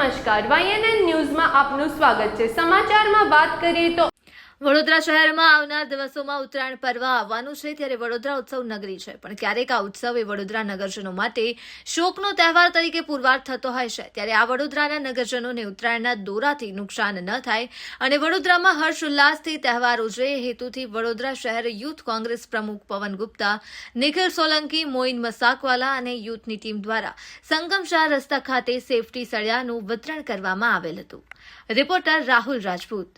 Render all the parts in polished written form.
નમસ્કાર, YNN ન્યૂઝમાં આપનું સ્વાગત છે। સમાચારમાં વાત કરીએ તો વડોદરા શહેરમાં આવનાર દિવસોમાં ઉત્તરાયણ પર્વ આવવાનું છે, ત્યારે વડોદરા ઉત્સવ નગરી છે, પણ ક્યારેક આ ઉત્સવ એ વડોદરા નગરજનો માટે શોકનો તહેવાર તરીકે પુરવાર થતો હોય છે। ત્યારે આ વડોદરાના નગરજનોને ઉત્તરાયણના દોરાથી નુકસાન ન થાય અને વડોદરામાં હર્ષ ઉલ્લાસથી તહેવાર ઉજવે એ હેતુથી વડોદરા શહેર યુથ કોંગ્રેસ પ્રમુખ પવન ગુપ્તા, નિખિલ સોલંકી, મોઇન મસાકવાલા અને યુથની ટીમ દ્વારા સંગમ શાહ રસ્તા ખાતે સેફટી સળિયાનું વિતરણ કરવામાં આવેલ હતું। રિપોર્ટર રાહુલ રાજપૂત।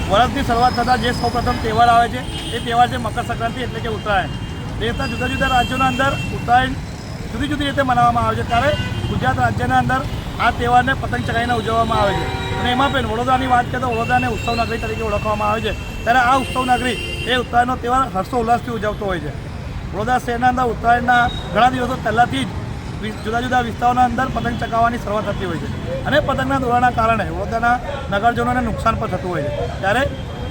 વર્ષની શરૂઆત થતાં જે સૌપ્રથમ તહેવાર આવે છે એ તહેવાર છે મકર સંક્રાંતિ, એટલે કે ઉત્તરાયણ। દેશના જુદા જુદા રાજ્યોના અંદર ઉત્તરાયણ જુદી જુદી રીતે મનાવવામાં આવે છે, ત્યારે ગુજરાત રાજ્યના અંદર આ તહેવારને પતંગ ચગાવીને ઉજવવામાં આવે છે। અને એમાં પણ વડોદરાની વાત કરીએ તો વડોદરાને ઉત્સવ નગરી તરીકે ઓળખવામાં આવે છે, ત્યારે આ ઉત્સવ નગરી એ ઉત્તરાયણનો તહેવાર હર્ષોલ્લાસથી ઉજવતો હોય છે। વડોદરા શહેરના અંદર ઉત્તરાયણના ઘણા દિવસો પહેલાંથી જ જુદા જુદા વિસ્તારોના અંદર પતંગ ચગાવવાની શરૂઆત થતી હોય છે, અને પતંગના દોરાના કારણે વડોદરાના નગરજનોને નુકસાન પણ થતું હોય છે। ત્યારે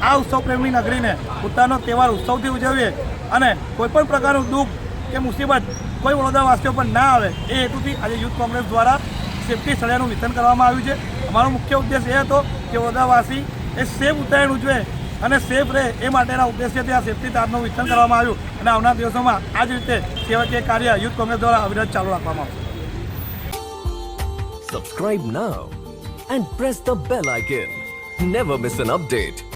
આ ઉત્સવ પ્રેમની નગરીને ઉત્તરાયણનો તહેવાર ઉત્સવથી ઉજવીએ અને કોઈપણ પ્રકારનું દુઃખ કે મુસીબત કોઈ વડોદરાવાસીઓ પર ના આવે એ હેતુથી આજે યુથ કોંગ્રેસ દ્વારા સેફટી સળિયાનું વિતરણ કરવામાં આવ્યું છે। અમારો મુખ્ય ઉદ્દેશ એ હતો કે વડોદરાવાસી એ સેફ ઉત્તરાયણ ઉજવે અને સેફ રહે એ માટેના ઉદ્દેશ્યથી આ સેફટી તારનું વિતરણ કરવામાં આવ્યું, અને આવનાર દિવસોમાં આ જ રીતે સેવાકીય કાર્ય યુથ કોંગ્રેસ દ્વારા અવિરત ચાલુ રાખવામાં આવશે। Subscribe now and press the bell icon. Never miss an update.